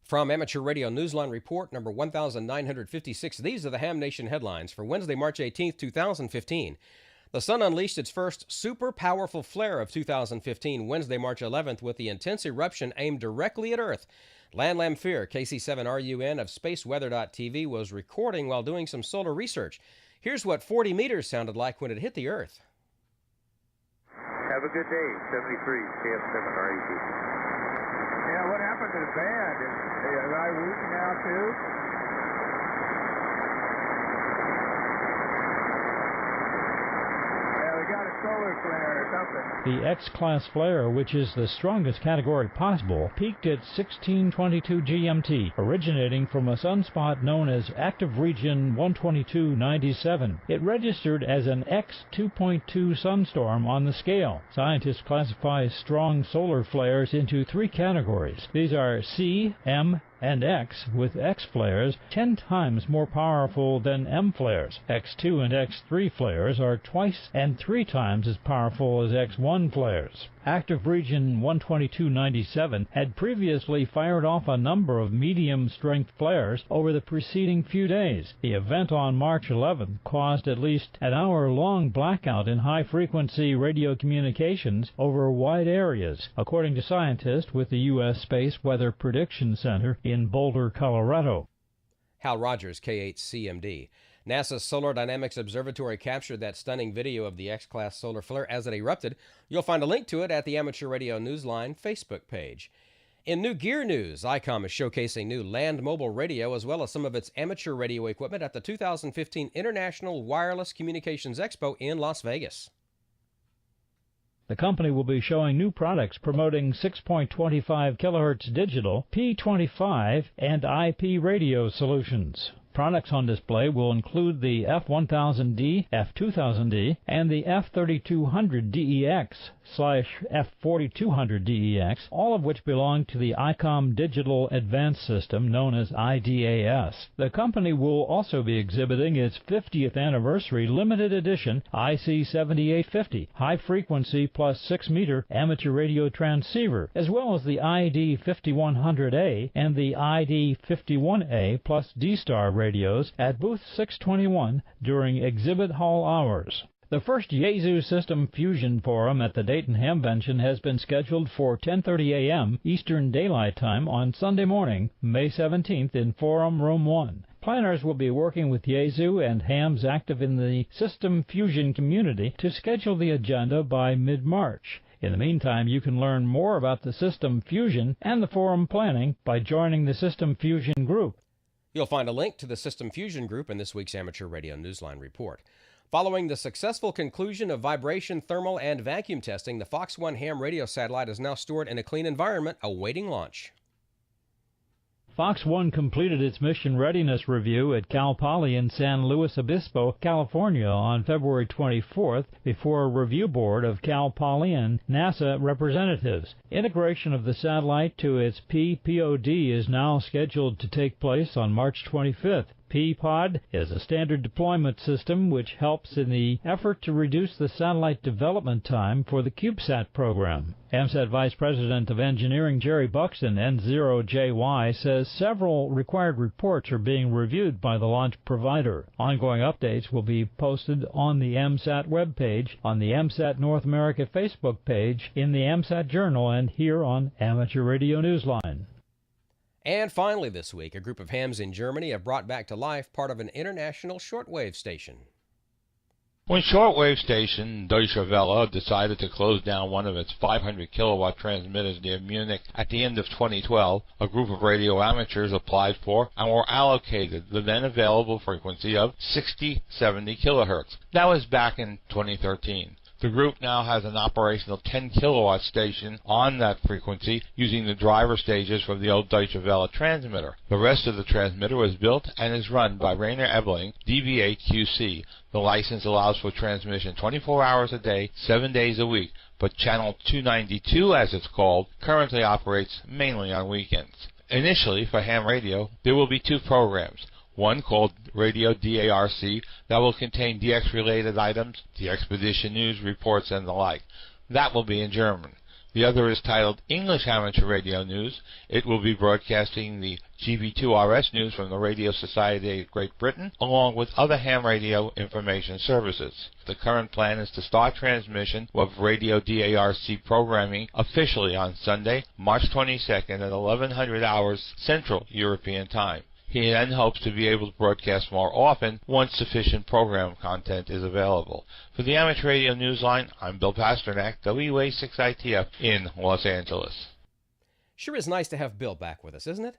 From Amateur Radio Newsline Report number 1956, these are the Ham Nation headlines for Wednesday, March 18, 2015. The sun unleashed its first super powerful flare of 2015 Wednesday, March 11th, with the intense eruption aimed directly at Earth. Lan Lamphir, KC7RUN of SpaceWeather.tv, was recording while doing some solar research. Here's what 40 meters sounded like when it hit the Earth. Have a good day, 73 KF7RUN. Yeah, what happened to the band? Is I weak now too? Solar flare or something. The X-class flare, which is the strongest category possible, peaked at 1622 GMT, originating from a sunspot known as active region 12297. It registered as an X 2.2 sunstorm on the scale. Scientists classify strong solar flares into three categories. These are C, M, and X, with X flares 10 times more powerful than M flares. X2 and X3 flares are twice and 3 times as powerful as X1 flares. Active region 12297 had previously fired off a number of medium-strength flares over the preceding few days. The event on March 11th caused at least an hour-long blackout in high-frequency radio communications over wide areas, according to scientists with the U.S. Space Weather Prediction Center in Boulder, Colorado. Hal Rogers, K8CMD. NASA's Solar Dynamics Observatory captured that stunning video of the X-class solar flare as it erupted. You'll find a link to it at the Amateur Radio Newsline Facebook page. In new gear news, ICOM is showcasing new land mobile radio as well as some of its amateur radio equipment at the 2015 International Wireless Communications Expo in Las Vegas. The company will be showing new products promoting 6.25 kHz digital, P25, and IP radio solutions. Products on display will include the F1000D, F2000D, and the F3200DEX/F4200DEX, all of which belong to the ICOM Digital Advanced System known as IDAS. The company will also be exhibiting its 50th anniversary limited edition IC7850 high-frequency plus 6-meter amateur radio transceiver, as well as the ID5100A and the ID51A plus D-Star radios at booth 621 during exhibit hall hours. The first Yaesu System Fusion Forum at the Dayton Hamvention has been scheduled for 10:30 a.m. Eastern Daylight Time on Sunday morning, May 17th in Forum Room 1. Planners will be working with Yaesu and hams active in the System Fusion community to schedule the agenda by mid-March. In the meantime, you can learn more about the System Fusion and the forum planning by joining the System Fusion group. You'll find a link to the System Fusion group in this week's Amateur Radio Newsline report. Following the successful conclusion of vibration, thermal, and vacuum testing, the Fox 1 ham radio satellite is now stored in a clean environment awaiting launch. Fox 1 completed its mission readiness review at Cal Poly in San Luis Obispo, California on February 24th before a review board of Cal Poly and NASA representatives. Integration of the satellite to its PPOD is now scheduled to take place on March 25th. P-POD is a standard deployment system which helps in the effort to reduce the satellite development time for the CubeSat program. AMSAT Vice President of Engineering Jerry Buxton, N0JY, says several required reports are being reviewed by the launch provider. Ongoing updates will be posted on the AMSAT webpage, on the AMSAT North America Facebook page, in the AMSAT Journal, and here on Amateur Radio Newsline. And finally this week, a group of hams in Germany have brought back to life part of an international shortwave station. When shortwave station Deutsche Welle decided to close down one of its 500-kilowatt transmitters near Munich at the end of 2012, a group of radio amateurs applied for and were allocated the then available frequency of 60-70 kilohertz. That was back in 2013. The group now has an operational 10-kilowatt station on that frequency using the driver stages from the old Deutsche Welle transmitter. The rest of the transmitter was built and is run by Rainer Ebling, DBA QC. The license allows for transmission 24 hours a day, 7 days a week, but Channel 292, as it's called, currently operates mainly on weekends. Initially, for ham radio, there will be two programs. One called Radio DARC that will contain DX-related items, the expedition news, reports, and the like. That will be in German. The other is titled English Amateur Radio News. It will be broadcasting the GB2RS news from the Radio Society of Great Britain, along with other ham radio information services. The current plan is to start transmission of Radio DARC programming officially on Sunday, March 22nd at 1100 hours Central European Time. He then hopes to be able to broadcast more often once sufficient program content is available. For the Amateur Radio Newsline, I'm Bill Pasternak, WA6ITF in Los Angeles. Sure is nice to have Bill back with us, isn't it?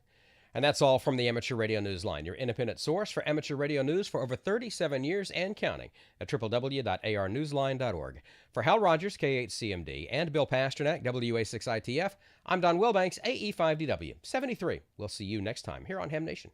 And that's all from the Amateur Radio Newsline, your independent source for amateur radio news for over 37 years and counting at www.arnewsline.org. For Hal Rogers, K8CMD, and Bill Pasternak, WA6ITF, I'm Don Wilbanks, AE5DW 73. We'll see you next time here on Ham Nation.